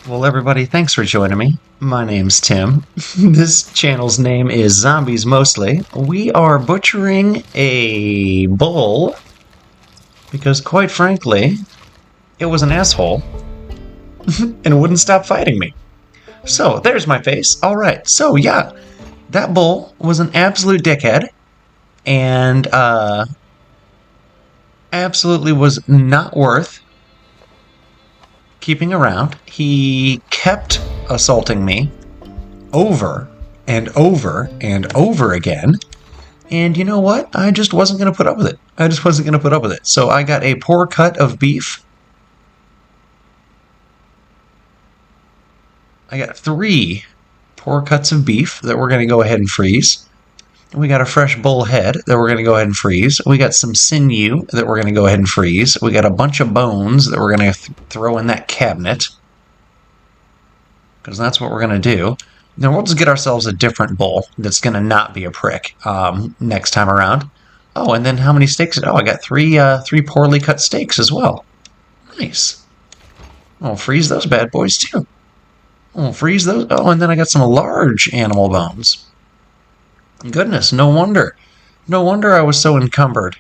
Well, everybody, thanks for joining me. My name's Tim. This channel's name is Zombies Mostly. We are butchering a bull because, quite frankly, it was an asshole and wouldn't stop fighting me. So, there's my face. Alright, so yeah, that bull was an absolute dickhead and, absolutely was not worth keeping around. He kept assaulting me over and over and over again. And you know what? I just wasn't going to put up with it. I just wasn't going to put up with it. So I got a poor cut of beef. I got 3 poor cuts of beef that we're going to go ahead and freeze. We got a fresh bull head that we're going to go ahead and freeze. We got some sinew that we're going to go ahead and freeze. We got a bunch of bones that we're going to throw in that cabinet, because that's what we're going to do. Then we'll just get ourselves a different bull that's going to not be a prick next time around. Oh, and then how many steaks? Oh, I got 3 poorly cut steaks as well. Nice. We'll freeze those bad boys too. We'll freeze those. Oh, and then I got some large animal bones. Goodness, no wonder. No wonder I was so encumbered.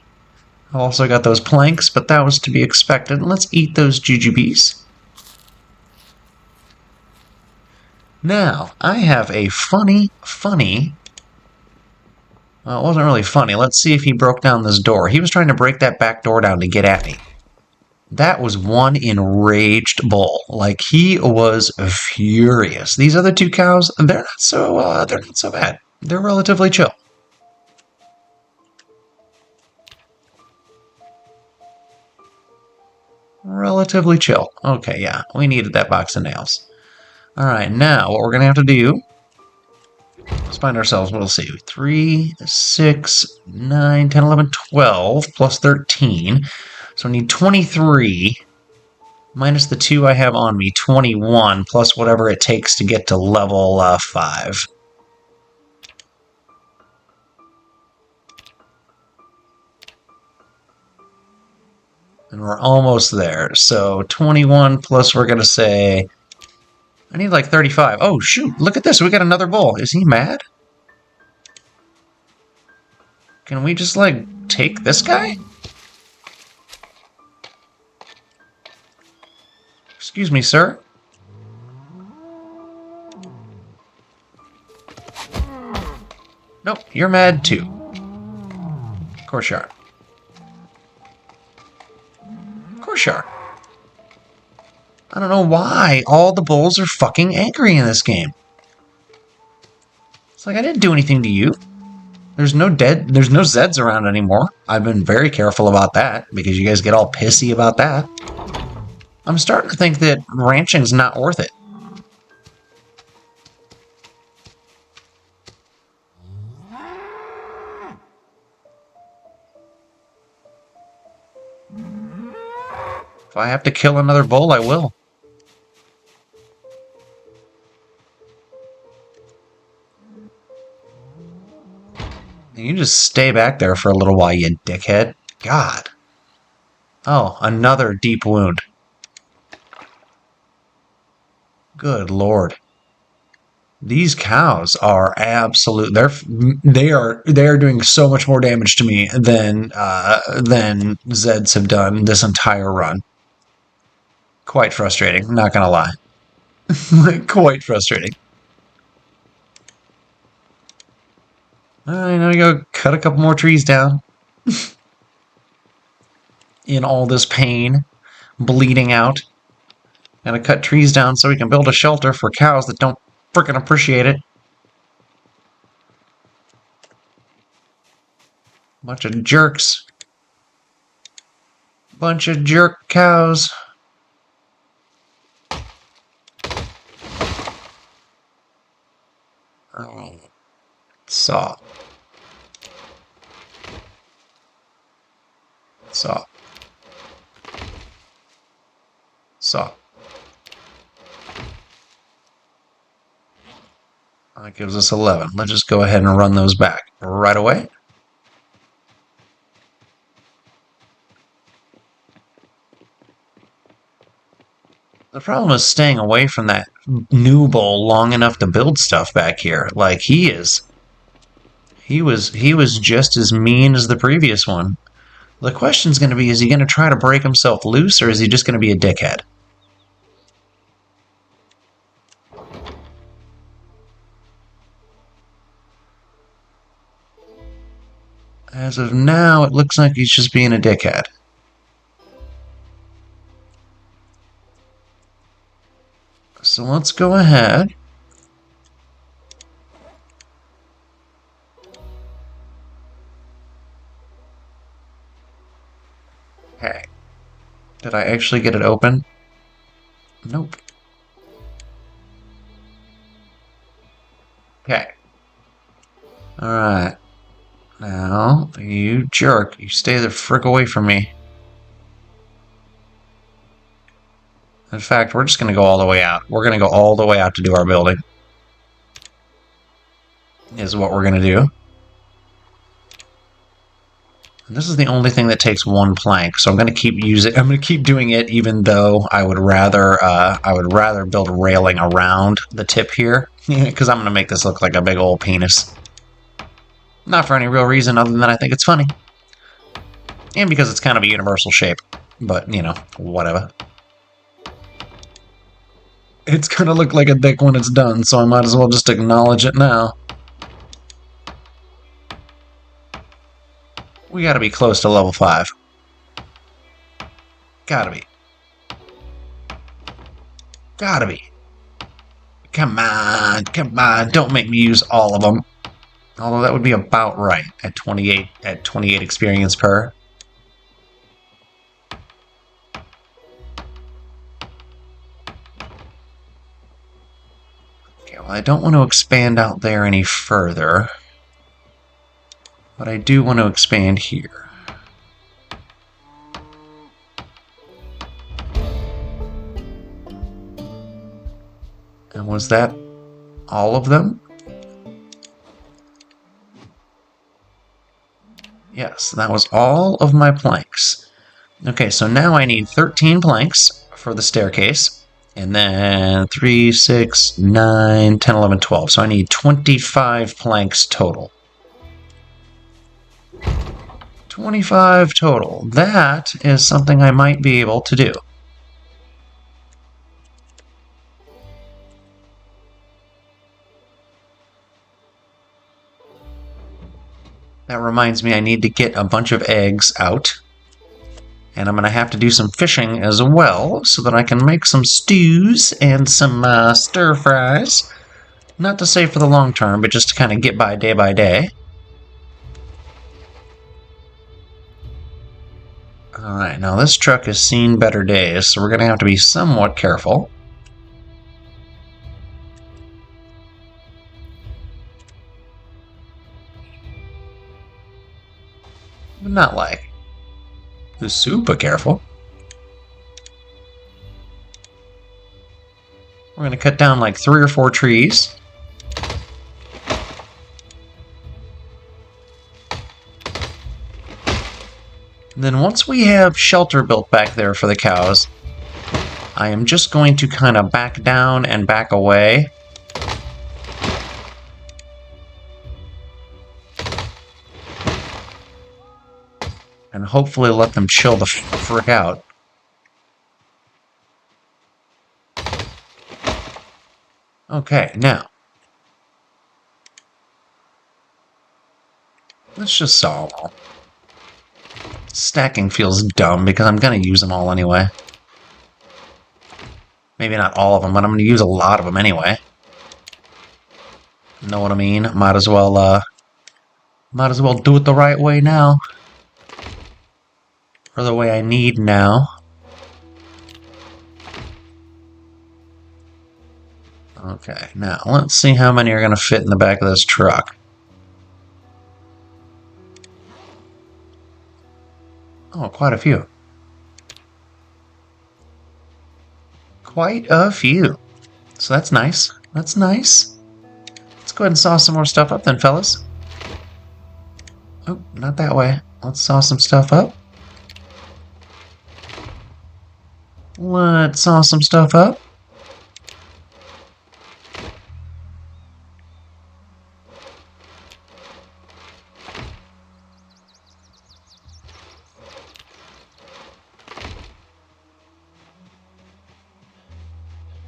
I also got those planks, but that was to be expected. Let's eat those jujubes. Now, I have a funny... Well, it wasn't really funny. Let's see if he broke down this door. He was trying to break that back door down to get at me. That was one enraged bull. Like, he was furious. These other 2 cows, they're not so bad. They're relatively chill. Relatively chill. Okay, yeah, we needed that box of nails. Alright, now what we're going to have to do, let's find ourselves, we'll see, 3, 6, 9, 10, 11, 12, plus 13. So we need 23, minus the 2 I have on me, 21, plus whatever it takes to get to level 5. And we're almost there. So 21 plus, we're going to say, I need like 35. Oh, shoot, look at this. We got another bull. Is he mad? Can we just, like, take this guy? Excuse me, sir. Nope, you're mad too. Of course you are. Of course you are. I don't know why all the bulls are fucking angry in this game. It's like, I didn't do anything to you. There's no Zeds around anymore. I've been very careful about that, because you guys get all pissy about that. I'm starting to think that ranching's not worth it. If I have to kill another bull, I will. You just stay back there for a little while, you dickhead. God. Oh, another deep wound. Good Lord. These cows are absolute. They are doing so much more damage to me than Zeds have done this entire run. Quite frustrating, not gonna lie. Quite frustrating. Alright, now we go cut a couple more trees down. In all this pain, bleeding out. Gotta cut trees down so we can build a shelter for cows that don't frickin' appreciate it. Bunch of jerks. Bunch of jerk cows. Oh. Saw. Saw. Saw. That gives us 11. Let's just go ahead and run those back right away. The problem is staying away from that new bowl long enough to build stuff back here. Like he was just as mean as the previous one. The question's going to be, is he going to try to break himself loose, or is he just going to be a dickhead? As of now, it looks like he's just being a dickhead. So let's go ahead. Okay. Did I actually get it open? Nope. Okay. Alright. Now, you jerk. You stay the frick away from me. In fact, we're just going to go all the way out. We're going to go all the way out to do our building. Is what we're going to do. And this is the only thing that takes one plank, so I'm going to keep using. I'm going to keep doing it, even though I would rather build railing around the tip here, because I'm going to make this look like a big old penis. Not for any real reason other than I think it's funny, and because it's kind of a universal shape. But you know, whatever. It's going to look like a dick when it's done, so I might as well just acknowledge it now. We gotta be close to level 5. Gotta be. Gotta be. Come on, don't make me use all of them. Although that would be about right at 28 experience per. Okay, well I don't want to expand out there any further. But I do want to expand here. And was that all of them? Yes, that was all of my planks. Okay, so now I need 13 planks for the staircase. And then 3, 6, 9, 10, 11, 12. So I need 25 planks total. 25 total. That is something I might be able to do. That reminds me I need to get a bunch of eggs out. And I'm going to have to do some fishing as well, so that I can make some stews and some stir fries. Not to say for the long term, but just to kind of get by day. Alright, now this truck has seen better days, so we're going to have to be somewhat careful. But not like super careful. We're going to cut down like 3 or 4 trees. And then once we have shelter built back there for the cows, I am just going to kind of back down and back away. And hopefully let them chill the frick out. Okay, now. Let's just saw them all. Stacking feels dumb because I'm going to use them all anyway. Maybe not all of them, but I'm going to use a lot of them anyway. Know what I mean? Might as well do it the right way now. Or the way I need now. Okay, now let's see how many are going to fit in the back of this truck. Oh, quite a few. Quite a few. So that's nice. That's nice. Let's go ahead and saw some more stuff up then, fellas. Oh, not that way. Let's saw some stuff up. Let's saw some stuff up.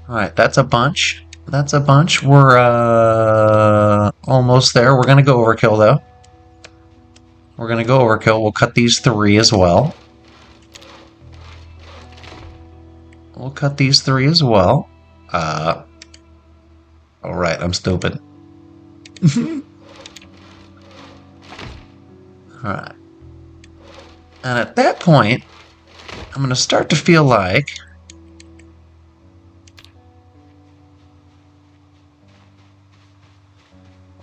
Alright, that's a bunch. That's a bunch. We're almost there. We're gonna go overkill though. We're gonna go overkill. We'll cut these 3 as well. We'll cut these 3 as well. Alright, I'm stupid. Alright. And at that point, I'm gonna start to feel like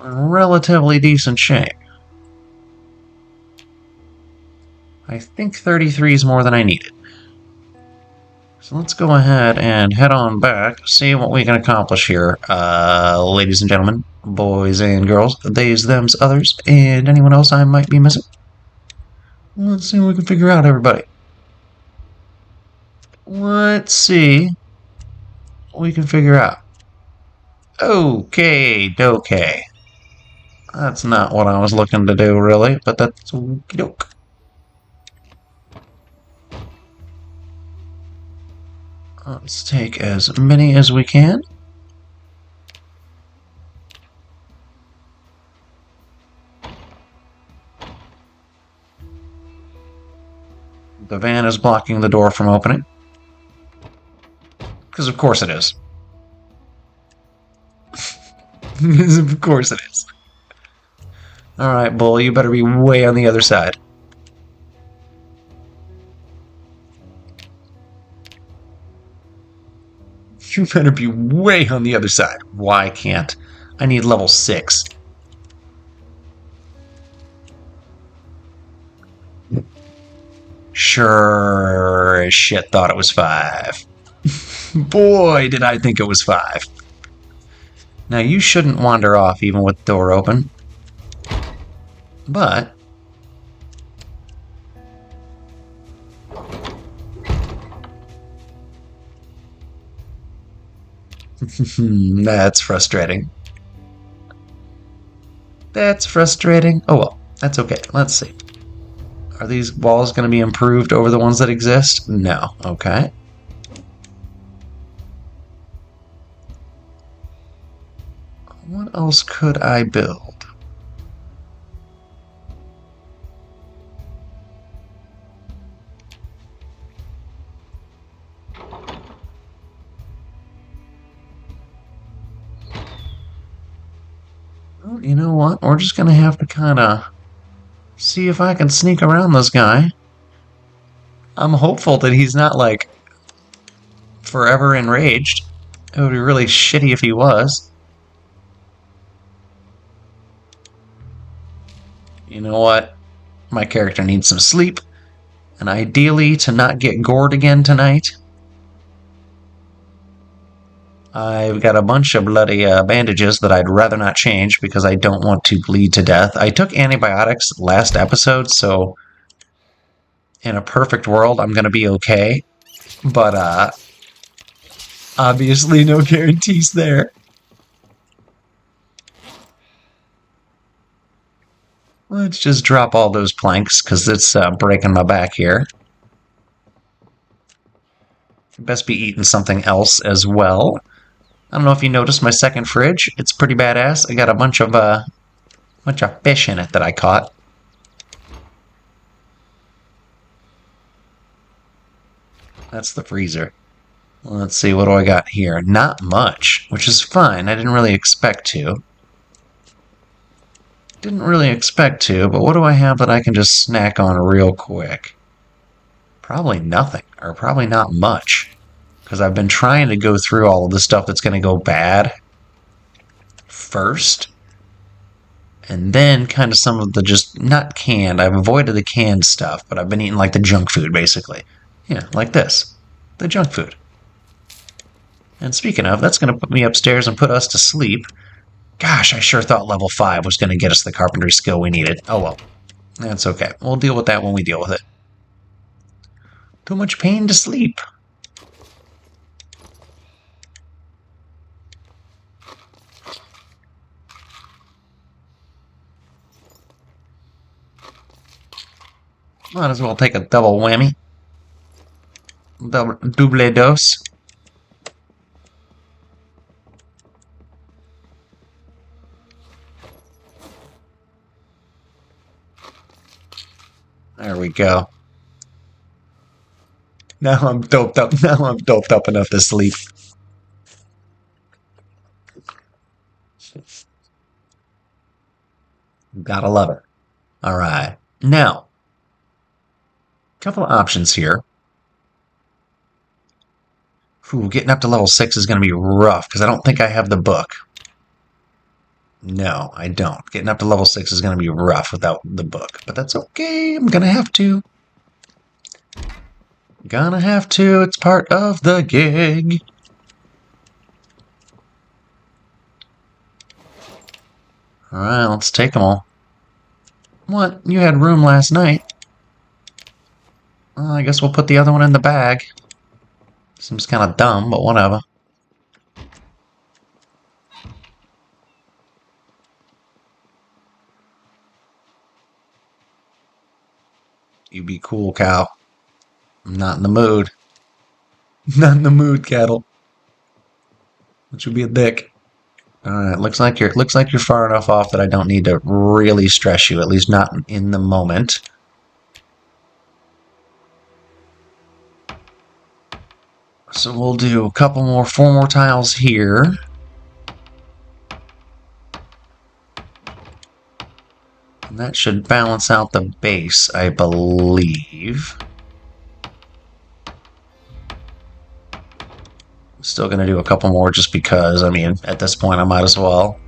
we're in relatively decent shape. I think 33 is more than I needed. So let's go ahead and head on back, see what we can accomplish here, ladies and gentlemen, boys and girls, theys, thems, others, and anyone else I might be missing. Let's see what we can figure out, everybody. Let's see what we can figure out. Okay. That's not what I was looking to do, really, but that's okie doke. Let's take as many as we can. The van is blocking the door from opening. Because of course it is. Of course it is. Alright, Bull, you better be way on the other side. You better be way on the other side. Why can't? I need level 6. Sure as shit thought it was 5. Boy, did I think it was 5. Now, you shouldn't wander off even with the door open. But that's frustrating. That's frustrating. Oh well, that's okay. Let's see. Are these walls going to be improved over the ones that exist? No. Okay. What else could I build? Well, you know what? We're just going to have to kind of see if I can sneak around this guy. I'm hopeful that he's not, like, forever enraged. It would be really shitty if he was. You know what? My character needs some sleep, and ideally to not get gored again tonight. I've got a bunch of bloody bandages that I'd rather not change because I don't want to bleed to death. I took antibiotics last episode, so in a perfect world, I'm going to be okay. But, obviously no guarantees there. Let's just drop all those planks, because it's breaking my back here. Best be eating something else as well. I don't know if you noticed my second fridge. It's pretty badass. I got a bunch of fish in it that I caught. That's the freezer. Let's see, what do I got here? Not much, which is fine. I didn't really expect to. But what do I have that I can just snack on real quick? Probably nothing, or probably not much. Because I've been trying to go through all of the stuff that's going to go bad first. And then kind of some of the just, not canned, I've avoided the canned stuff, but I've been eating like the junk food, basically. Yeah, like this. The junk food. And speaking of, that's going to put me upstairs and put us to sleep. Gosh, I sure thought level 5 was going to get us the carpentry skill we needed. Oh well. That's okay. We'll deal with that when we deal with it. Too much pain to sleep. Might as well take a double whammy. Double dose. There we go. Now I'm doped up. Now I'm doped up enough to sleep. Gotta love it. All right. Now, a couple of options here. Ooh, getting up to level 6 is going to be rough because I don't think I have the book. No, I don't. Getting up to level 6 is going to be rough without the book. But that's okay. I'm going to have to. Gonna have to. It's part of the gig. Alright, let's take them all. What? You had room last night. Well, I guess we'll put the other one in the bag. Seems kind of dumb, but whatever. You be cool, cow. I'm not in the mood. Not in the mood, cattle. Don't you be a dick. Alright, looks like you're far enough off that I don't need to really stress you, at least not in the moment. So we'll do a couple more, 4 more tiles here. And that should balance out the base, I believe. Still gonna do a couple more just because, I mean, at this point I might as well.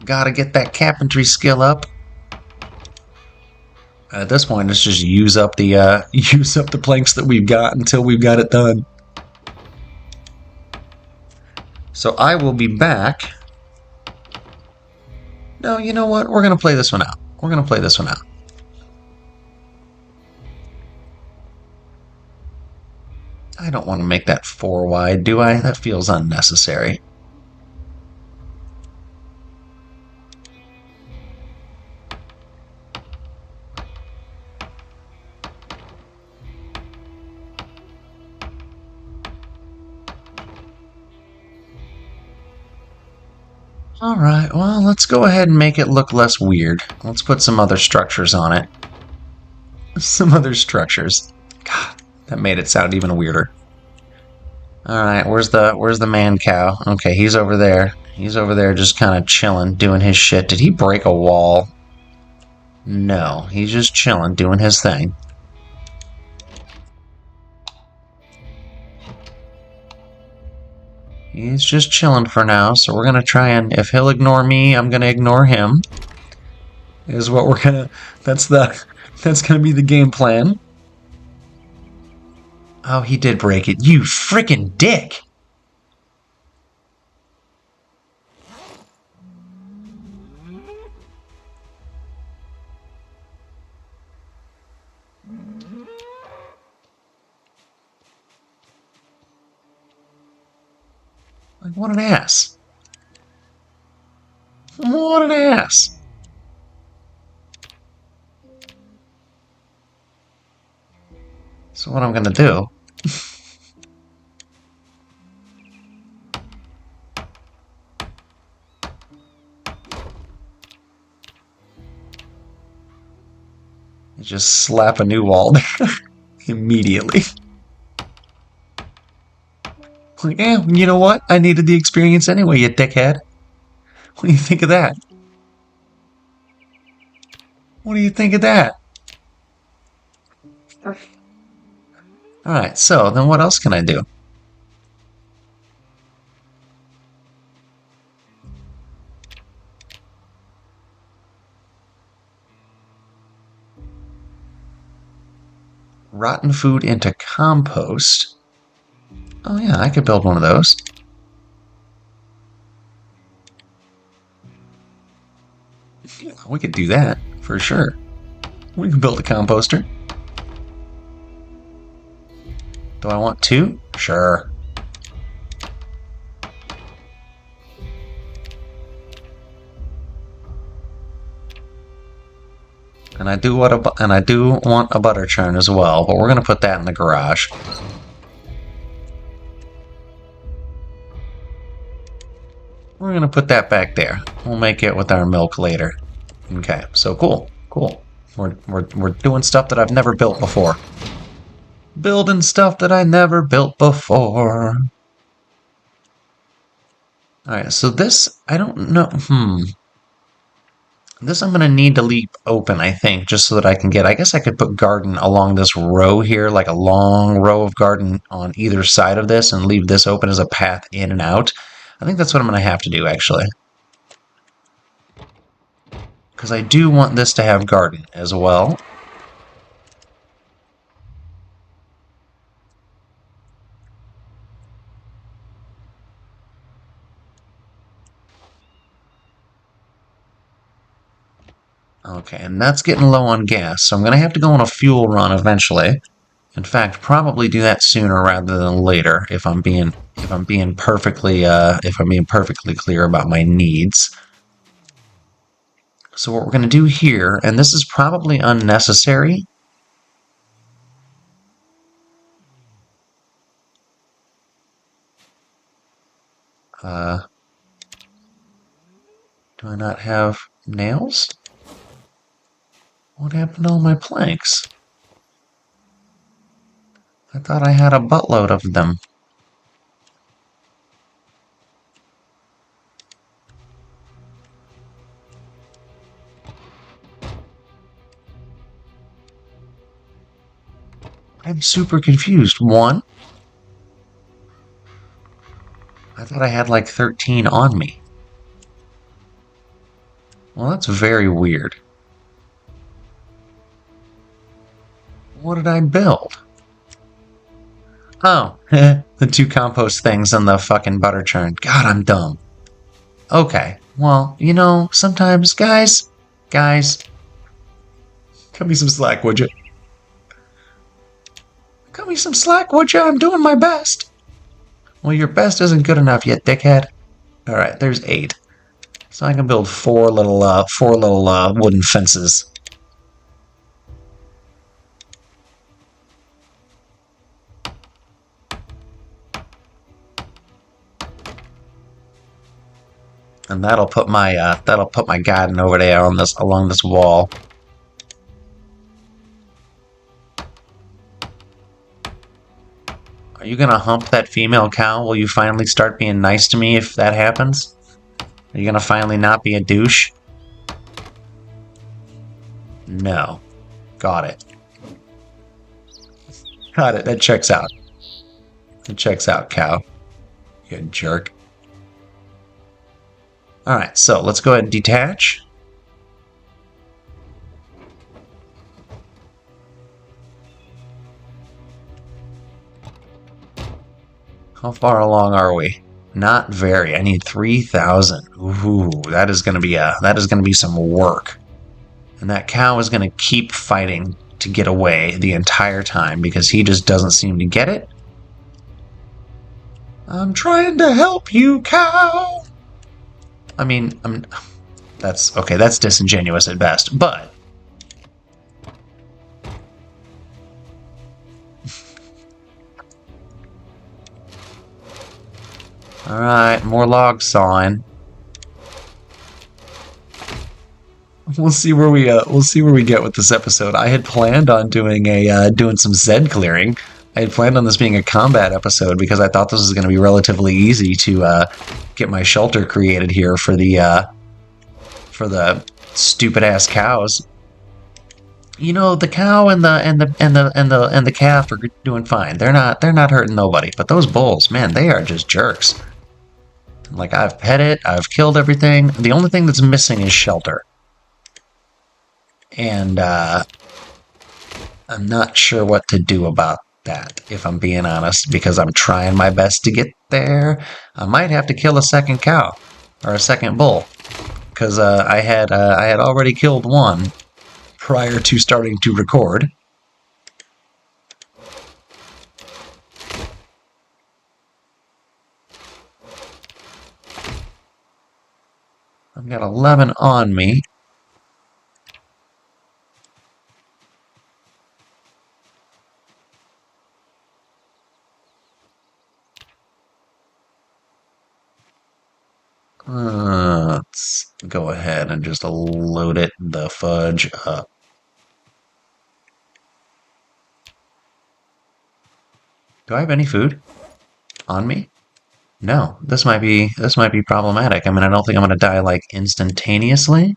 Gotta get that carpentry skill up. At this point, let's just use up the planks that we've got until we've got it done. So I will be back. No, you know what? We're gonna play this one out. We're gonna play this one out. I don't want to make that 4 wide, do I? That feels unnecessary. Alright, well, let's go ahead and make it look less weird. Let's put some other structures on it. Some other structures. God, that made it sound even weirder. Alright, where's the man cow? Okay, he's over there. He's over there just kind of chilling, doing his shit. Did he break a wall? No, he's just chilling, doing his thing. He's just chilling for now, so we're gonna try and, if he'll ignore me, I'm gonna ignore him. Is what we're gonna, that's gonna be the game plan. Oh, he did break it. You frickin' dick! Like, what an ass. What an ass. So what I'm gonna do is just slap a new wall there immediately. Like, you know what? I needed the experience anyway, you dickhead. What do you think of that? What do you think of that? Alright, so then what else can I do? Rotten food into compost. Oh yeah, I could build one of those. Yeah, we could do that, for sure. We can build a composter. Do I want 2? Sure. And I do want a butter churn as well, but we're gonna put that in the garage. We're gonna put that back there. We'll make it with our milk later. Okay, so cool, cool. We're doing stuff that I've never built before. Building stuff that I never built before. Alright, so this, I don't know, This I'm going to need to leave open, I think, just so that I can get... I guess I could put garden along this row here, like a long row of garden on either side of this, and leave this open as a path in and out. I think that's what I'm going to have to do, actually. Because I do want this to have garden as well. Okay, and that's getting low on gas, so I'm going to have to go on a fuel run eventually. In fact, probably do that sooner rather than later if I'm being perfectly clear about my needs. So what we're going to do here, and this is probably unnecessary. Do I not have nails? What happened to all my planks? I thought I had a buttload of them. I'm super confused. One? I thought I had like 13 on me. Well, that's very weird. What did I build? Oh, the 2 compost things and the fucking butter churn. God, I'm dumb. Okay, well, you know, sometimes, guys, cut me some slack, would you? Cut me some slack, would you? I'm doing my best. Well, your best isn't good enough yet, dickhead. Alright, there's 8. So I can build 4 little wooden fences. And that'll put my garden over there on this along this wall. Are you gonna hump that female cow? Will you finally start being nice to me if that happens? Are you gonna finally not be a douche? No. Got it. Got it. That checks out. It checks out, cow. You jerk. Alright, so let's go ahead and detach. How far along are we? Not very. I need 3,000. Ooh, that is gonna be some work. And that cow is gonna keep fighting to get away the entire time because he just doesn't seem to get it. I'm trying to help you, cow. I mean, that's okay, that's disingenuous at best, but alright, more log sawing. We'll see where we get with this episode. I had planned on doing some Zed clearing. I had planned on this being a combat episode because I thought this was going to be relatively easy to get my shelter created here for the stupid ass cows. You know, the cow and the calf are doing fine. They're not hurting nobody. But those bulls, man, they are just jerks. Like, I've pet it, I've killed everything. The only thing that's missing is shelter. And I'm not sure what to do about that, if I'm being honest, because I'm trying my best to get there. I might have to kill a second cow or a second bull, because I had already killed one prior to starting to record. I've got 11 on me. Let's go ahead and just load it the fudge up. Do I have any food on me? No. This might be problematic. I mean, I don't think I'm gonna die like instantaneously.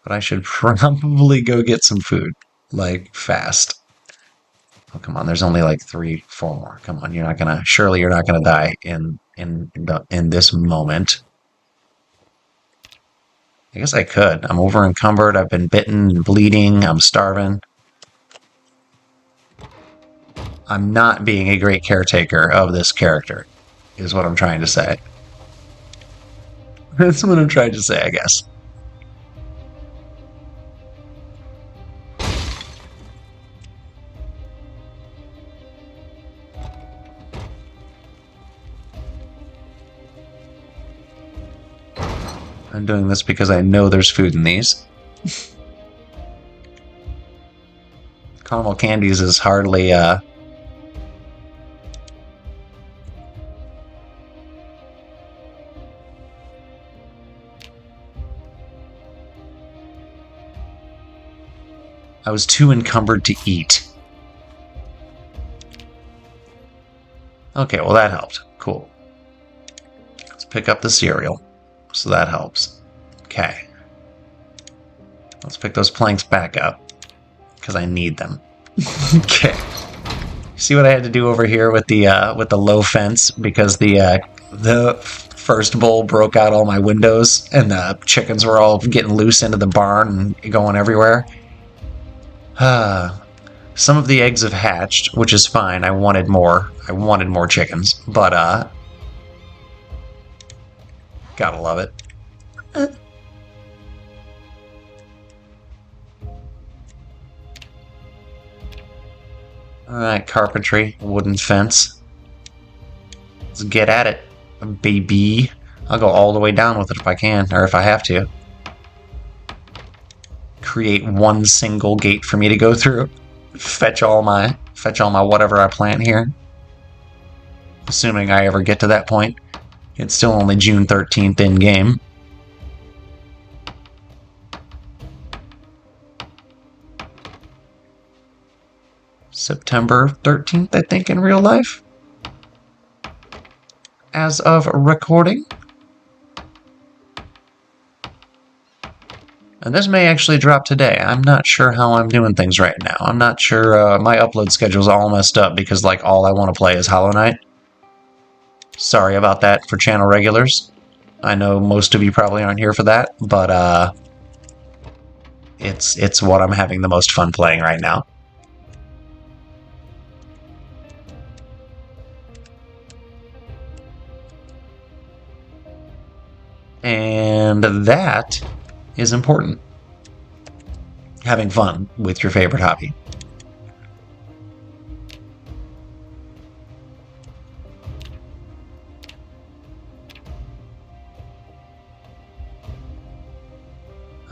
But I should probably go get some food. Like fast. Oh, come on, there's only like 4 more. Come on, surely you're not gonna die in this moment. I guess I could. I'm over encumbered. I've been bitten and bleeding. I'm starving. I'm not being a great caretaker of this character, is what I'm trying to say. That's what I'm trying to say, I guess. I'm doing this because I know there's food in these. Caramel candies is hardly, I was too encumbered to eat. Okay, well that helped. Cool. Let's pick up the cereal. So that helps. Okay. Let's pick those planks back up. Because I need them. Okay. See what I had to do over here with the low fence? Because the first bowl broke out all my windows and the chickens were all getting loose into the barn and going everywhere. Some of the eggs have hatched, which is fine. I wanted more. I wanted more chickens, but gotta love it. Alright, carpentry, wooden fence. Let's get at it, baby. I'll go all the way down with it if I can, or if I have to. Create one single gate for me to go through. Fetch all my whatever I plant here. Assuming I ever get to that point. It's still only June 13th in game. September 13th, I think, in real life. As of recording. And this may actually drop today. I'm not sure how I'm doing things right now. I'm not sure. My upload schedule's all messed up because, like, all I want to play is Hollow Knight. Sorry about that for channel regulars. I know most of you probably aren't here for that, but it's what I'm having the most fun playing right now. And that is important. Having fun with your favorite hobby.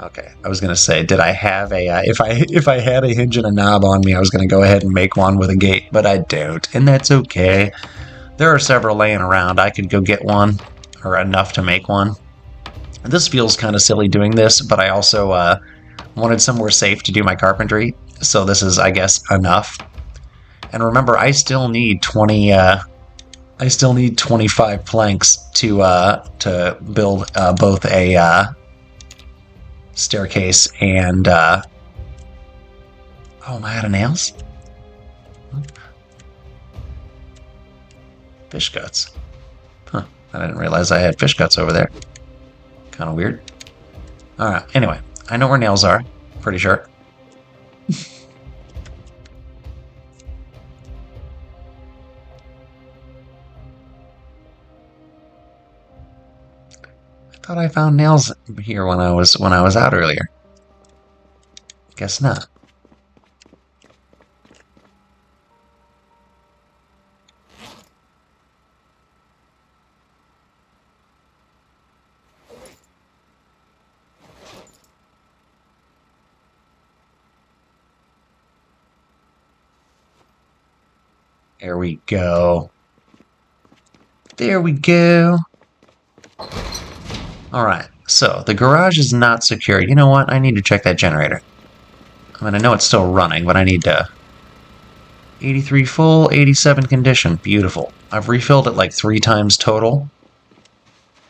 Okay, I was gonna say, did I have a if I had a hinge and a knob on me, I was gonna go ahead and make one with a gate, but I don't, and that's okay. There are several laying around. I could go get one, or enough to make one. This feels kind of silly doing this, but I also wanted somewhere safe to do my carpentry, so this is, I guess, enough. And remember, I still need 25 planks to build both a staircase and oh, am I out of nails? Fish guts. Huh. I didn't realize I had fish guts over there. Kind of weird. Alright, anyway. I know where nails are. Pretty sure. I thought I found nails here when I was out earlier. Guess not. There we go. There we go. Alright, so the garage is not secure. You know what? I need to check that generator. I mean, I know it's still running, but I need to... 83 full, 87 condition. Beautiful. I've refilled it like 3 times total.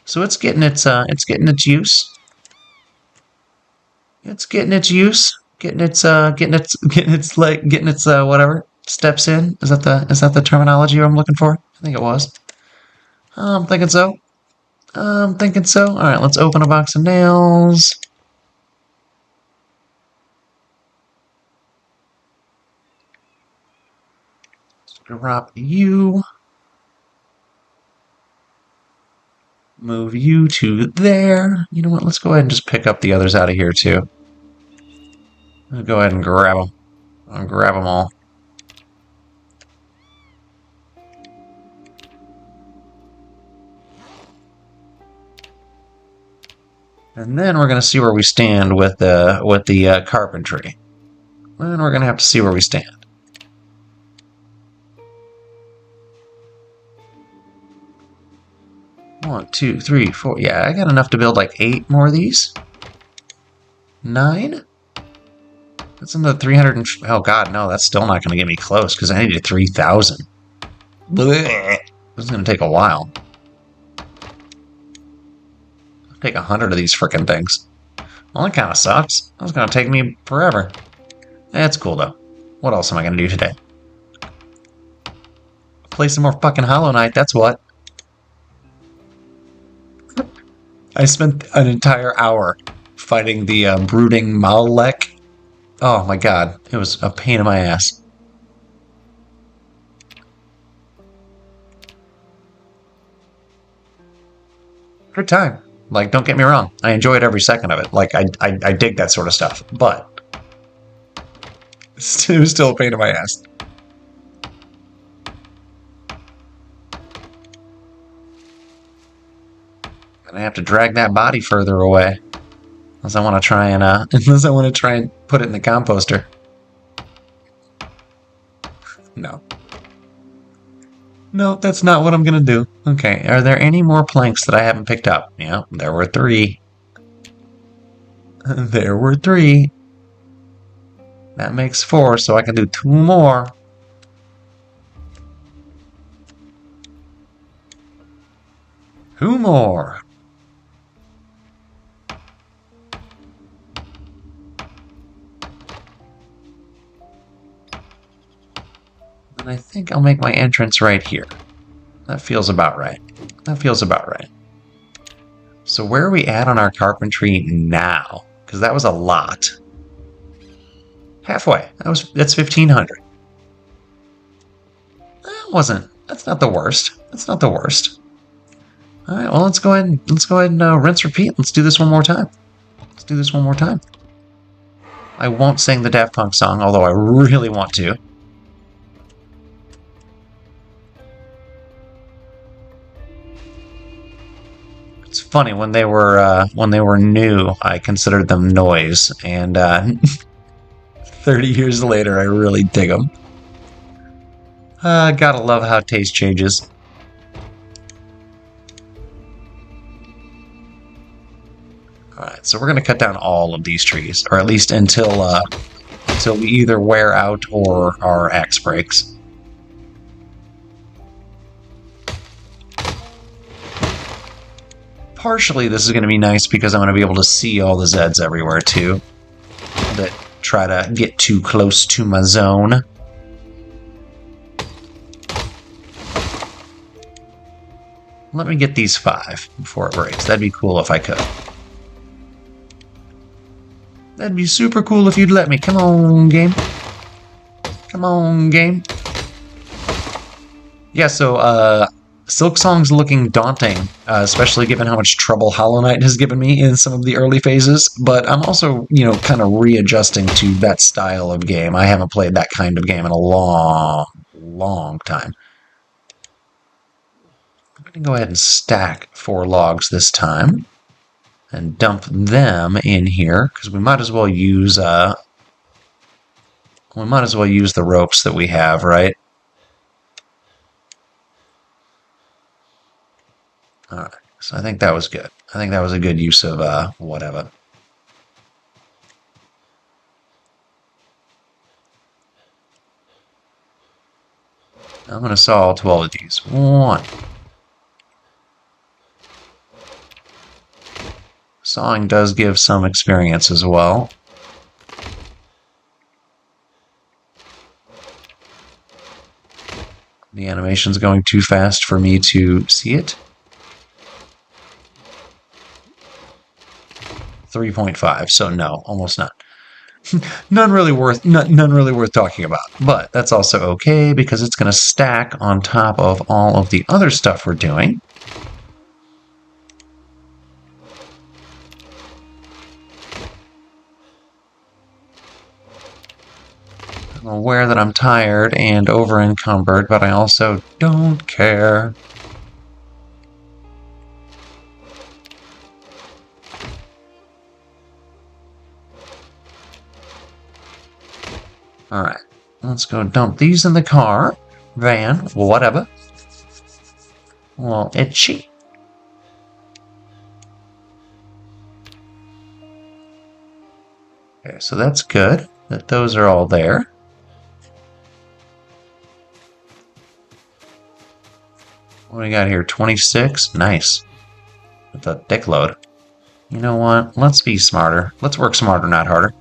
So it's getting its use. It's getting its use. Getting its whatever steps in. Is that the terminology I'm looking for? I think it was. I'm thinking so. I'm thinking so. Alright, let's open a box of nails. Drop you. Move you to there. You know what? Let's go ahead and just pick up the others out of here, too. I'll go ahead and grab them. I'll grab them all. And then we're going to see where we stand with the carpentry. Then we're going to have to see where we stand. One, two, three, four. Yeah, I got enough to build like 8 more of these. 9? That's in the 300 and... Oh god, no, that's still not going to get me close because I needed 3,000. This is going to take a while. I'll take 100 of these frickin' things. Well, that kind of sucks. That's going to take me forever. That's cool, though. What else am I going to do today? Play some more fucking Hollow Knight, that's what. I spent an entire hour fighting the brooding Malek. Oh my god, it was a pain in my ass. Good time. Like, don't get me wrong, I enjoyed every second of it. Like, I dig that sort of stuff, but it was still a pain in my ass. And I have to drag that body further away. Unless I want to try and put it in the composter. No. No, that's not what I'm gonna do. Okay, are there any more planks that I haven't picked up? Yeah, there were 3. There were 3. That makes 4, so I can do 2 more. Two more. And I think I'll make my entrance right here. That feels about right. That feels about right. So where are we at on our carpentry now? Because that was a lot. Halfway. That's 1,500. That's not the worst. That's not the worst. All right. Well, let's go ahead and rinse, repeat. Let's do this one more time. Let's do this one more time. I won't sing the Daft Punk song, although I really want to. It's funny, when they were new, I considered them noise, and 30 years later, I really dig them. Gotta love how taste changes. Alright, so we're gonna cut down all of these trees, or at least until we either wear out or our axe breaks. Partially, this is going to be nice because I'm going to be able to see all the Zeds everywhere, too, that try to get too close to my zone. Let me get these 5 before it breaks. That'd be cool if I could. That'd be super cool if you'd let me. Come on, game. Come on, game. Yeah, so, Silksong's looking daunting, especially given how much trouble Hollow Knight has given me in some of the early phases, but I'm also, kind of readjusting to that style of game. I haven't played that kind of game in a long, long time. I'm going to go ahead and stack 4 logs this time and dump them in here, because we might as well use the ropes that we have, right? All right. So I think that was good. I think that was a good use of whatever. I'm going to saw all 12 of these. One. Sawing does give some experience as well. The animation's going too fast for me to see it. 3.5, so no, almost not. None really worth talking about. But that's also okay because it's going to stack on top of all of the other stuff we're doing. I'm aware that I'm tired and over encumbered, but I also don't care. All right, let's go dump these in the car, van, whatever. Well, itchy. Okay, so that's good that those are all there. What do we got here? 26? Nice. With a thick load. You know what? Let's be smarter. Let's work smarter, not harder.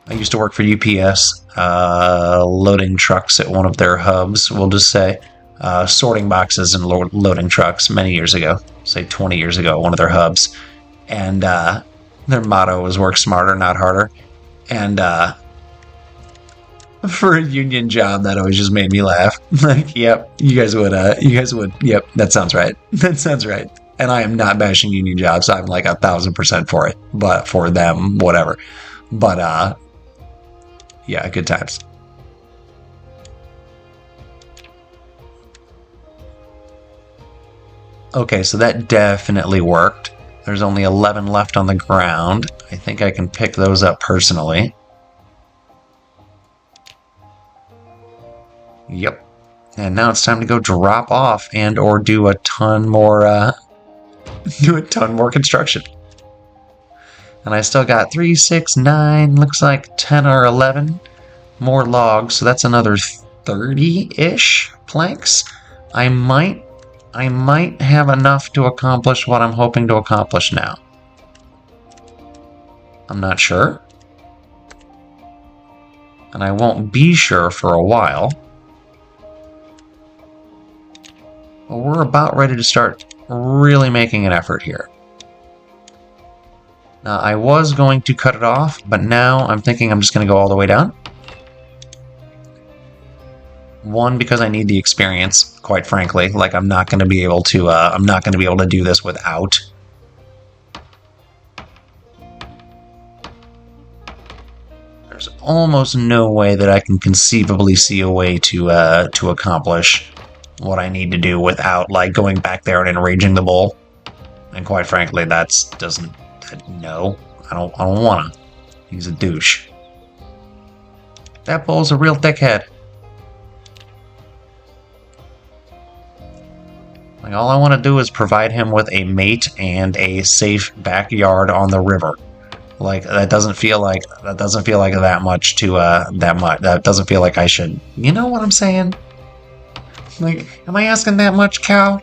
I used to work for UPS, loading trucks at one of their hubs, we'll just say. Sorting boxes and loading trucks many years ago. Say 20 years ago, one of their hubs. And their motto was work smarter, not harder. And for a union job, that always just made me laugh. Like, yep, you guys would, yep, that sounds right. That sounds right. And I am not bashing union jobs. I'm like 1,000% for it. But for them, whatever. But, yeah, good times. Okay, so that definitely worked. There's only 11 left on the ground. I think I can pick those up personally. Yep. And now it's time to go drop off and or do a ton more construction. And I still got 3, 6, 9, looks like 10 or 11 more logs, so that's another 30-ish planks. I might have enough to accomplish what I'm hoping to accomplish now. I'm not sure. And I won't be sure for a while. But we're about ready to start really making an effort here. Now, I was going to cut it off, but now I'm thinking I'm just going to go all the way down. One, because I need the experience, quite frankly. Like, I'm not going to be able to do this without. There's almost no way that I can conceivably see a way to accomplish what I need to do without, like, going back there and enraging the bull. And quite frankly, no, I don't wanna. He's a douche. That bull's a real dickhead. Like, all I want to do is provide him with a mate and a safe backyard on the river. Like, that doesn't feel like that much to that doesn't feel like I should. You know what I'm saying? Like, am I asking that much, cow?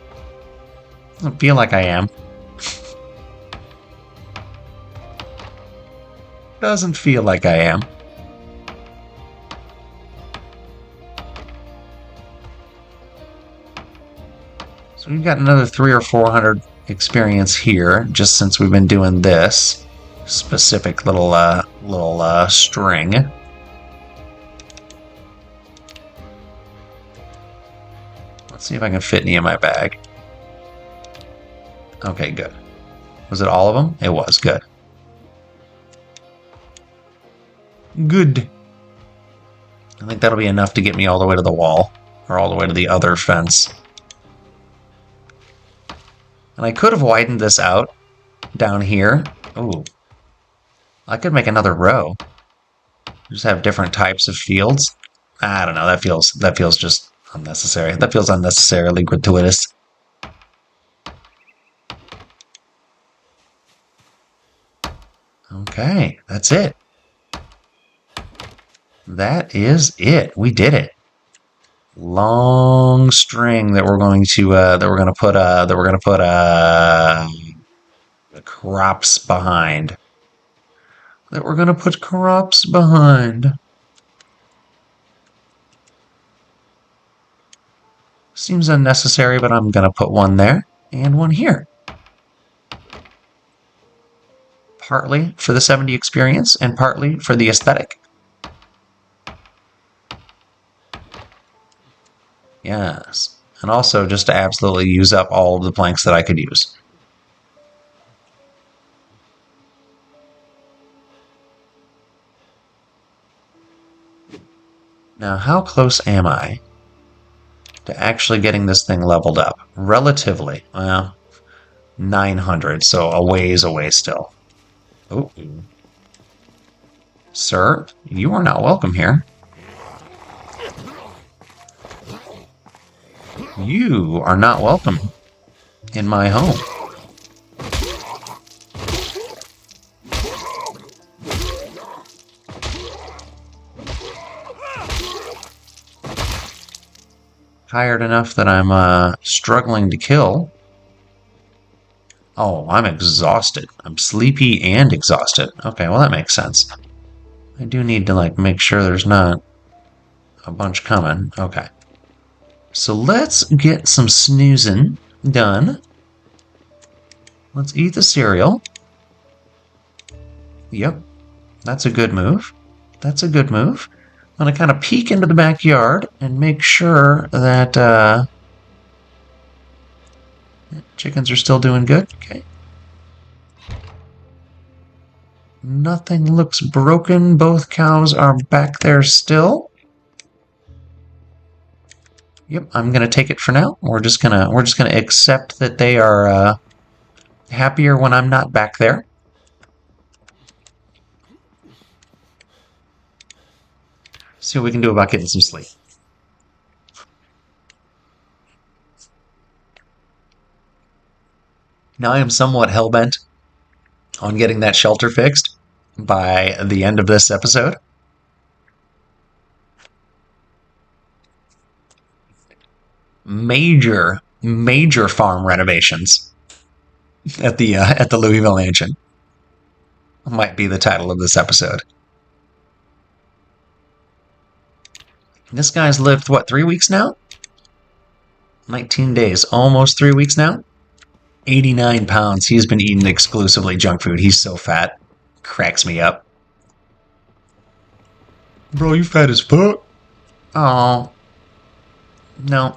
Doesn't feel like I am. Doesn't feel like I am. So we've got another 300 or 400 experience here, just since we've been doing this specific little string. Let's see if I can fit any in my bag. Okay, good. Was it all of them? It was. Good. Good. I think that'll be enough to get me all the way to the wall, or all the way to the other fence. And I could have widened this out down here. Ooh. I could make another row. Just have different types of fields. I don't know, that feels just Unnecessary. That feels unnecessarily gratuitous. Okay, that's it. That is it. We did it. Long string that we're going to put crops behind. That we're gonna put crops behind. Seems unnecessary, but I'm gonna put one there and one here. Partly for the 70 experience and partly for the aesthetic. Yes. And also just to absolutely use up all of the planks that I could use. Now, how close am I to actually getting this thing leveled up? Relatively. Well, 900, so a ways away still. Oh. Sir, you are not welcome here. You are not welcome in my home. Tired enough that I'm struggling to kill. Oh, I'm exhausted. I'm sleepy and exhausted. Okay, well that makes sense. I do need to like make sure there's not a bunch coming. Okay. So let's get some snoozing done. Let's eat the cereal. Yep, that's a good move. That's a good move. I'm going to kind of peek into the backyard and make sure that chickens are still doing good. Okay. Nothing looks broken. Both cows are back there still. Yep, I'm gonna take it for now. We're just gonna accept that they are happier when I'm not back there. See what we can do about getting some sleep. Now I am somewhat hellbent on getting that shelter fixed by the end of this episode. Major farm renovations at the Louisville mansion might be the title of this episode. This guy's lived what, 3 weeks now? 19 days, almost 3 weeks now. 89 pounds. He's been eating exclusively junk food. He's so fat. Cracks me up. Bro, you fat as fuck. Oh. No.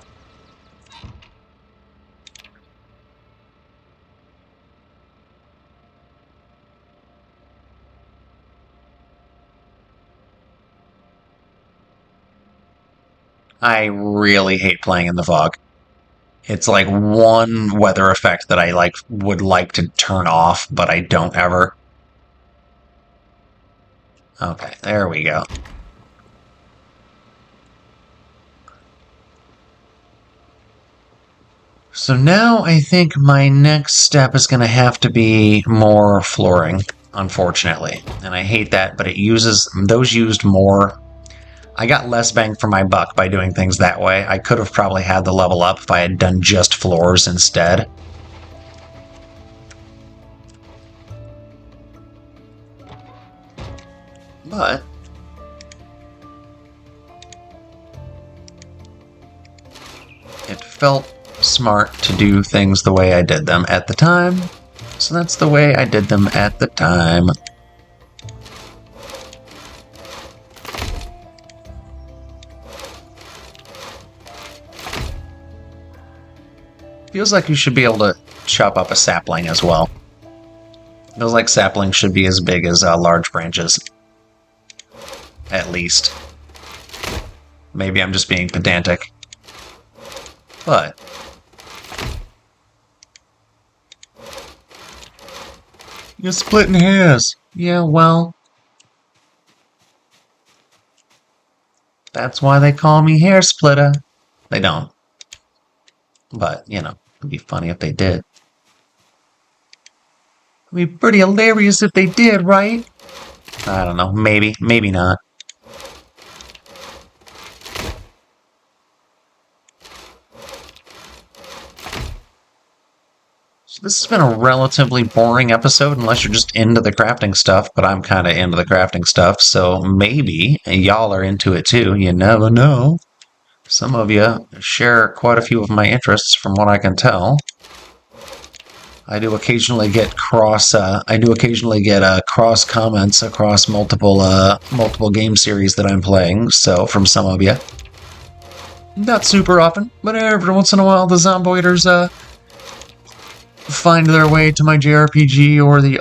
I really hate playing in the fog. It's like one weather effect that I would like to turn off, but I don't ever. Okay, there we go. So now I think my next step is going to have to be more flooring, unfortunately. And I hate that, but those used more. I got less bang for my buck by doing things that way. I could have probably had the level up if I had done just floors instead. But it felt smart to do things the way I did them at the time. So that's the way I did them at the time. Feels like you should be able to chop up a sapling as well. Feels like saplings should be as big as large branches. At least. Maybe I'm just being pedantic. But you're splitting hairs. Yeah, well, that's why they call me Hair Splitter. They don't. But, you know, it'd be funny if they did. It'd be pretty hilarious if they did, right? I don't know. Maybe. Maybe not. So this has been a relatively boring episode, unless you're just into the crafting stuff, but I'm kind of into the crafting stuff, so maybe y'all are into it too. You never know. Some of you share quite a few of my interests, from what I can tell. I do occasionally get cross comments across multiple game series that I'm playing. So from some of you, not super often, but every once in a while, the Zomboiders find their way to my JRPG or the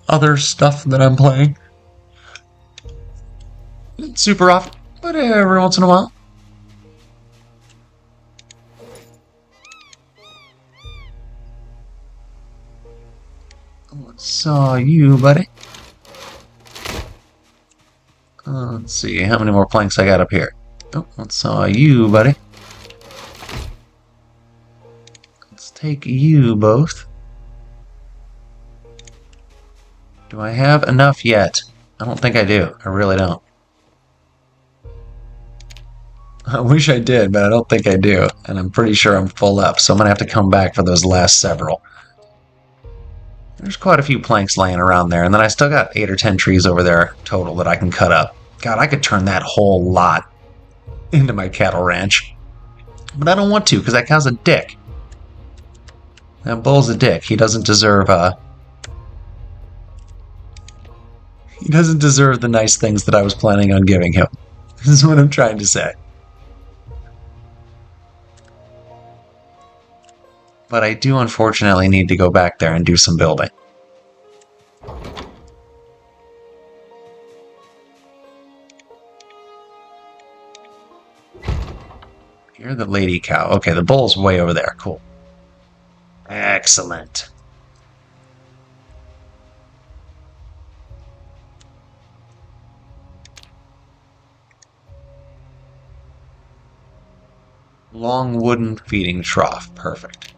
other stuff that I'm playing. Not super often, but every once in a while. Saw you, buddy. Let's see, how many more planks I got up here? Oh, saw you, buddy. Let's take you both. Do I have enough yet? I don't think I do. I really don't. I wish I did, but I don't think I do. And I'm pretty sure I'm full up, so I'm going to have to come back for those last several. There's quite a few planks laying around there, and then I still got 8 or 10 trees over there total that I can cut up. God, I could turn that whole lot into my cattle ranch. But I don't want to, because that cow's a dick. That bull's a dick. He doesn't deserve, he doesn't deserve the nice things that I was planning on giving him. This is what I'm trying to say. But I do unfortunately need to go back there and do some building. You're the lady cow. Okay, the bull's way over there. Cool. Excellent. Long wooden feeding trough. Perfect.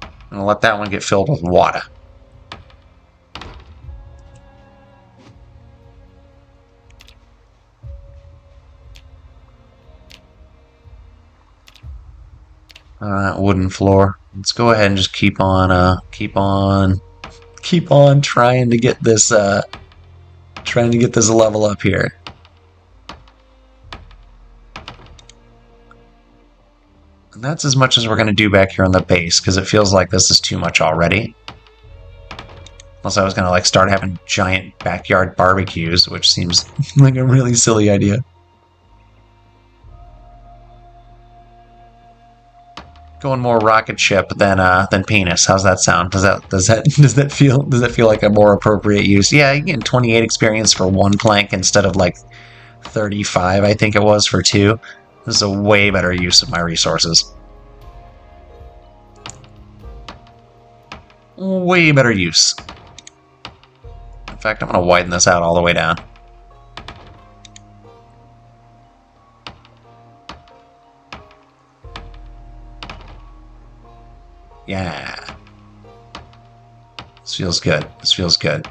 I'm going to let that one get filled with water. Wooden floor. Let's go ahead and just keep on trying to get this level up here. And that's as much as we're going to do back here on the base, because it feels like this is too much already. Unless I was going to like start having giant backyard barbecues, which seems like a really silly idea. Going more rocket ship than penis. How's that sound? Does that feel like a more appropriate use? Yeah, you get 28 experience for 1 plank instead of like 35, I think it was, for 2. This is a way better use of my resources. Way better use. In fact, I'm going to widen this out all the way down. Yeah. This feels good. This feels good.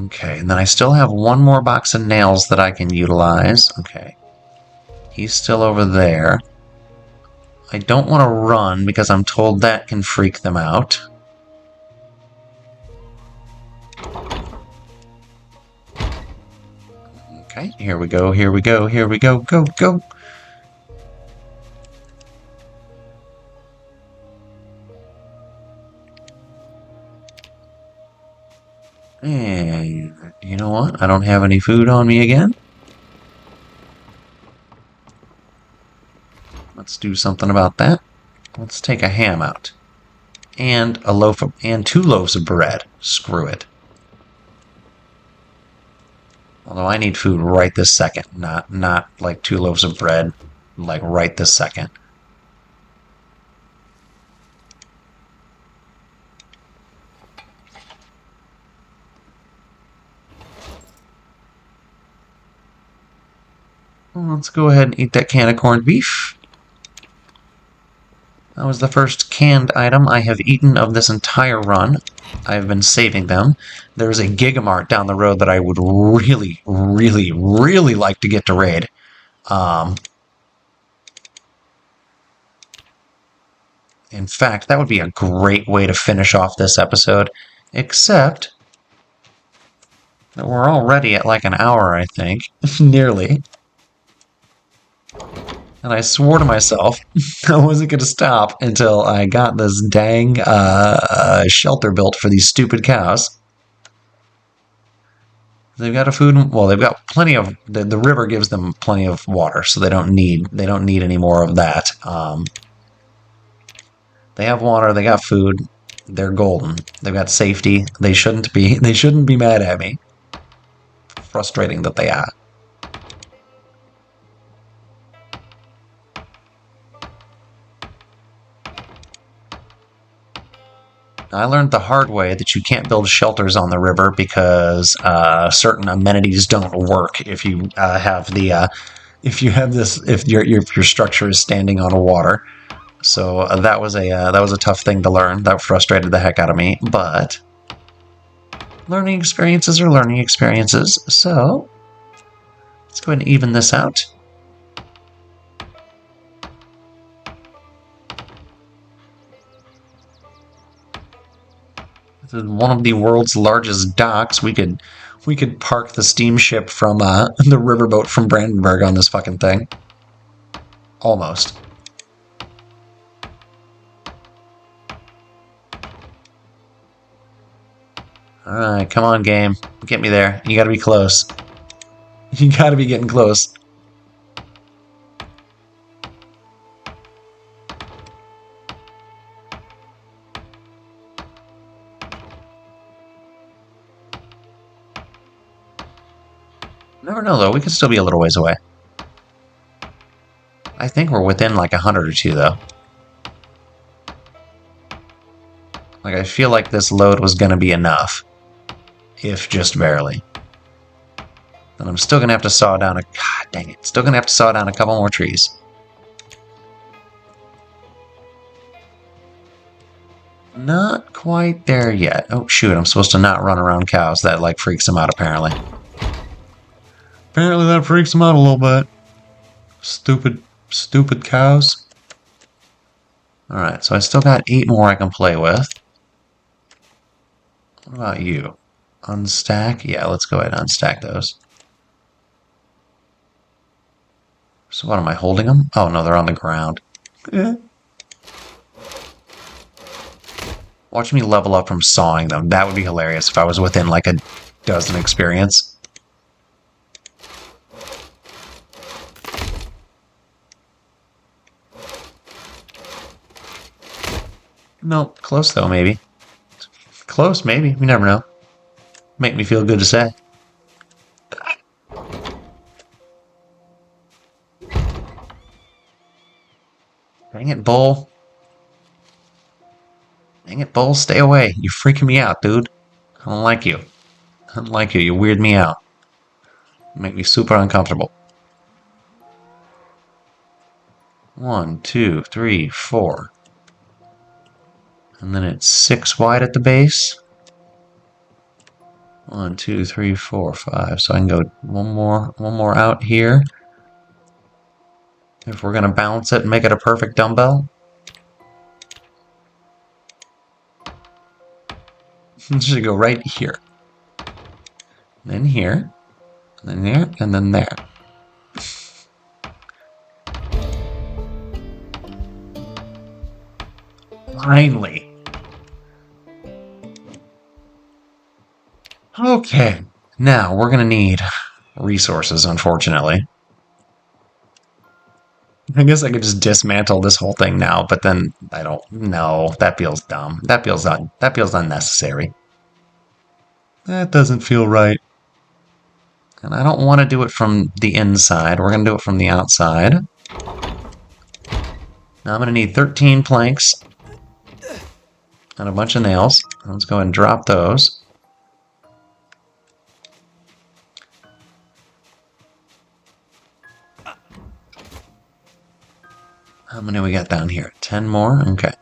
Okay, and then I still have 1 more box of nails that I can utilize. Okay. He's still over there. I don't want to run because I'm told that can freak them out. Okay, here we go, here we go, here we go, go, go! And you know what? I don't have any food on me again. Let's do something about that. Let's take a ham out. And 2 loaves of bread. Screw it. Although I need food right this second, not like 2 loaves of bread, like right this second. Let's go ahead and eat that can of corned beef. That was the first canned item I have eaten of this entire run. I've been saving them. There's a Gigamart down the road that I would really, really, really like to get to raid. In fact, that would be a great way to finish off this episode. Except that we're already at like an hour, I think. Nearly. And I swore to myself I wasn't going to stop until I got this dang shelter built for these stupid cows. They've got a food. Well, they've got plenty of. The river gives them plenty of water, so they don't need any more of that. They have water. They got food. They're golden. They've got safety. They shouldn't be. They shouldn't be mad at me. Frustrating that they are. I learned the hard way that you can't build shelters on the river because certain amenities don't work if you have the if your structure is standing on water. So that was a tough thing to learn. That frustrated the heck out of me. But learning experiences are learning experiences. So let's go ahead and even this out. One of the world's largest docks. We could park the steamship from the riverboat from Brandenburg on this fucking thing. Almost. Alright, come on, game. Get me there. You gotta be close. You gotta be getting close. Never know, though. We could still be a little ways away. I think we're within like 100 or 2, though. Like, I feel like this load was going to be enough. If just barely. Then I'm still going to have to saw down a... God dang it. Still going to have to saw down a couple more trees. Not quite there yet. Oh, shoot. I'm supposed to not run around cows. That, like, freaks them out, apparently. Apparently that freaks them out a little bit. Stupid cows. Alright, so I still got 8 more I can play with. What about you? Unstack? Yeah, let's go ahead and unstack those. So what, am I holding them? Oh no, they're on the ground. Watch me level up from sawing them. That would be hilarious if I was within like a dozen experience. No, close though, maybe. Close, maybe. You never know. Make me feel good to say. Dang it, Bull. Dang it, Bull, stay away. You're freaking me out, dude. I don't like you. I don't like you. You weird me out. You make me super uncomfortable. 1, 2, 3, 4. And then it's 6 wide at the base. 1, 2, 3, 4, 5. So I can go one more out here. If we're gonna balance it and make it a perfect dumbbell. It should go right here. Then here. Then there, and then there. Finally. Okay, now we're gonna need resources, unfortunately. I guess I could just dismantle this whole thing now, but then I don't know. That feels dumb. That feels unnecessary. That doesn't feel right. And I don't want to do it from the inside. We're gonna do it from the outside. Now I'm gonna need 13 planks and a bunch of nails. Let's go ahead and drop those. How many we got down here? 10 more? Okay.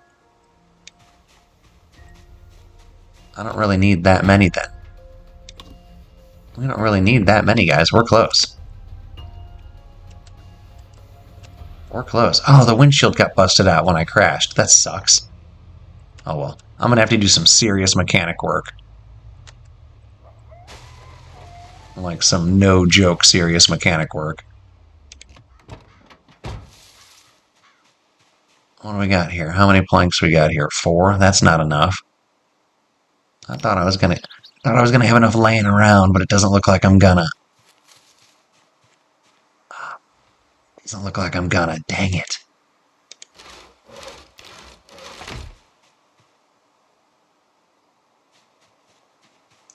I don't really need that many then. We don't really need that many, guys. We're close. We're close. Oh, the windshield got busted out when I crashed. That sucks. Oh well. I'm gonna have to do some serious mechanic work. Like some no-joke serious mechanic work. What do we got here? How many planks we got here? 4? That's not enough. I thought I was gonna have enough laying around, but it doesn't look like I'm gonna. Doesn't look like I'm gonna. Dang it.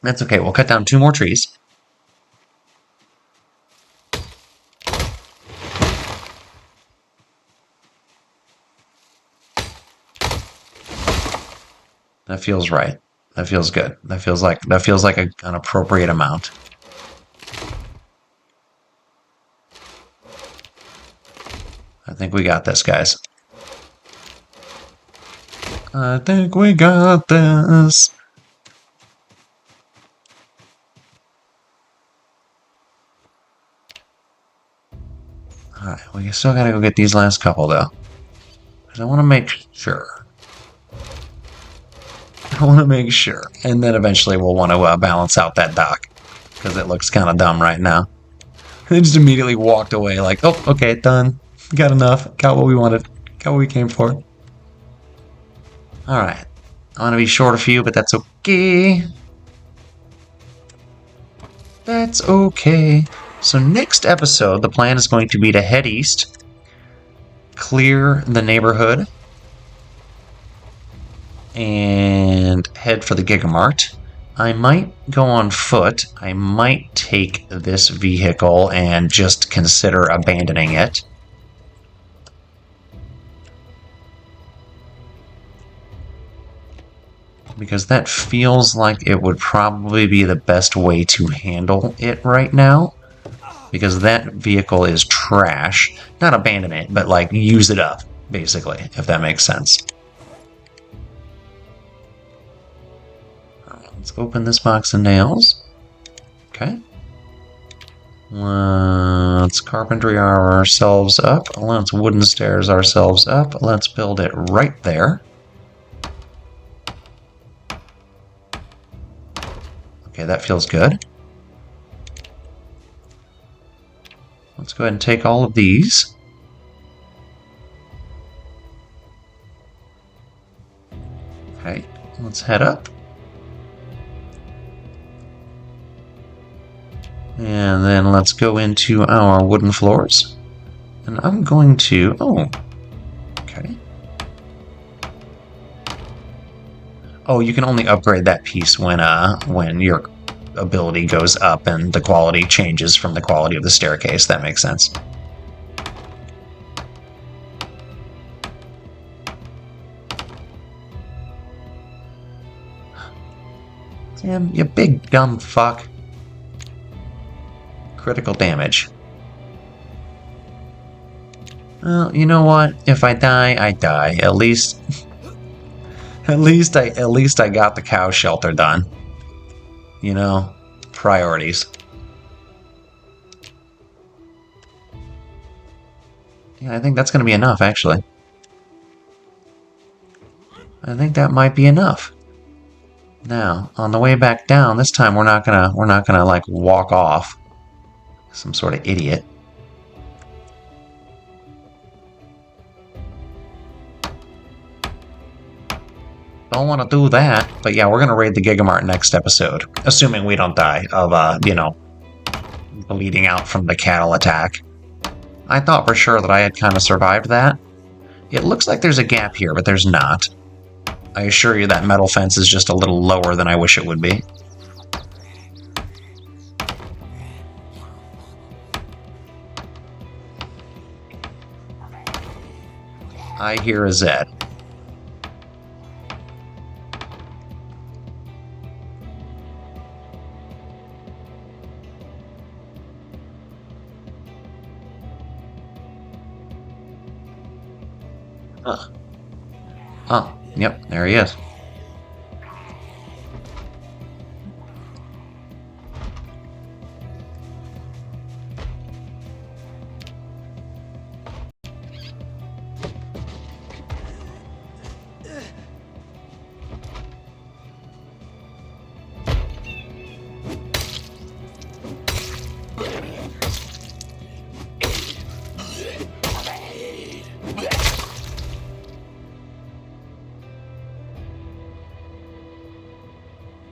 That's okay. We'll cut down 2 more trees. That feels right. That feels good. That feels like an appropriate amount. I think we got this, guys. I think we got this. Alright, we still gotta go get these last couple, though. Because I want to make sure. And then eventually we'll want to balance out that dock. Because it looks kind of dumb right now. They just immediately walked away like, oh, okay, done. Got enough. Got what we wanted. Got what we came for. Alright. I want to be short a few, but that's okay. That's okay. So next episode, the plan is going to be to head east, clear the neighborhood, and head for the Gigamart. I might go on foot. I might take this vehicle and just consider abandoning it. Because that feels like it would probably be the best way to handle it right now. Because that vehicle is trash. Not abandon it, but like use it up, basically, if that makes sense. Let's open this box of nails. Okay. Let's carpentry ourselves up. Let's wooden stairs ourselves up. Let's build it right there. Okay, that feels good. Let's go ahead and take all of these. Okay, let's head up. And then let's go into our wooden floors. And I'm going to... Oh, okay. Oh, you can only upgrade that piece when your ability goes up and the quality changes from the quality of the staircase. That makes sense. Damn, you big dumb fuck. Critical damage. Well, you know what? If I die, I die. At least I got the cow shelter done. You know, priorities. Yeah, I think that's going to be enough, actually. I think that might be enough. Now, on the way back down, this time we're not gonna like walk off. Some sort of idiot. Don't want to do that, but yeah, we're gonna raid the Gigamart next episode, assuming we don't die of you know, bleeding out from the cattle attack. I thought for sure that I had kind of survived that. It looks like there's a gap here, but there's not. I assure you that metal fence is just a little lower than I wish it would be. I hear a Zed. Huh. Oh, yep, there he is.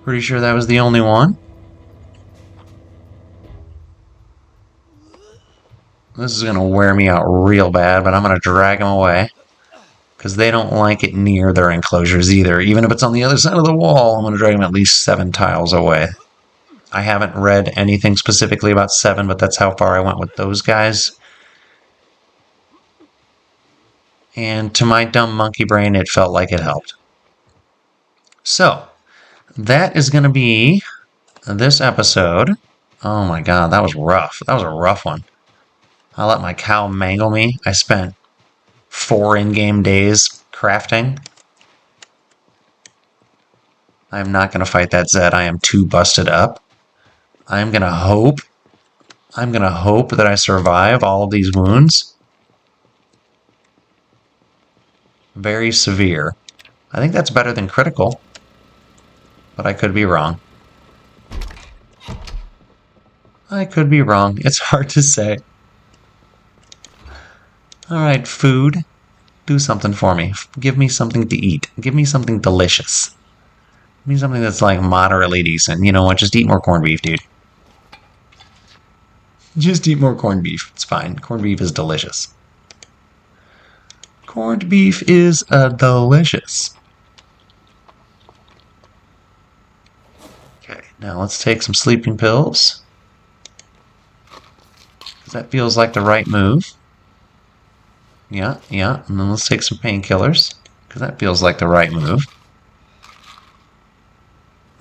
Pretty sure that was the only one. This is going to wear me out real bad, but I'm going to drag them away. Because they don't like it near their enclosures either. Even if it's on the other side of the wall, I'm going to drag them at least 7 tiles away. I haven't read anything specifically about 7, but that's how far I went with those guys. And to my dumb monkey brain, it felt like it helped. So, that is going to be this episode. Oh my god, that was rough. That was a rough one. I let my cow mangle me. I spent 4 in-game days crafting. I'm not going to fight that Zed. I am too busted up. I'm going to hope that I survive all of these wounds. Very severe. I think that's better than critical. But I could be wrong. I could be wrong. It's hard to say. Alright, food. Do something for me. Give me something to eat. Give me something delicious. Give me something that's like moderately decent. You know what? Just eat more corned beef, dude. Just eat more corned beef. It's fine. Corned beef is delicious. Corned beef is delicious. Okay, now let's take some sleeping pills. That feels like the right move. Yeah. And then let's take some painkillers, because that feels like the right move.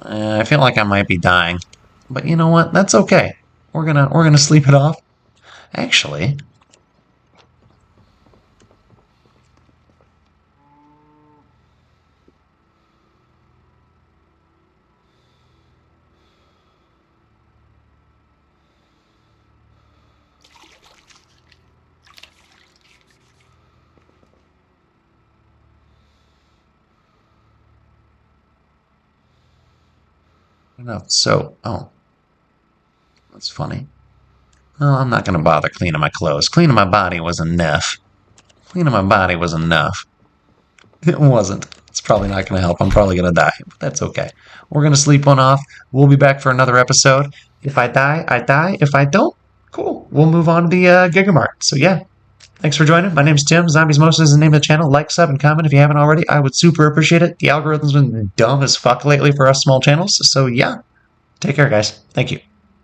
I feel like I might be dying. But you know what? That's okay. We're gonna sleep it off. Actually, enough. So, oh, that's funny. Well, I'm not gonna bother cleaning my clothes. Cleaning my body was enough. Cleaning my body was enough. It wasn't. It's probably not going to help. I'm probably going to die, but that's okay. We're going to sleep one off. We'll be back for another episode. If I die, I die. If I don't, cool. We'll move on to the Gigamart. So yeah, thanks for joining. My name's Tim. Zombies Mostly is the name of the channel. Like, sub, and comment if you haven't already. I would super appreciate it. The algorithm's been dumb as fuck lately for us small channels. So yeah, take care, guys. Thank you.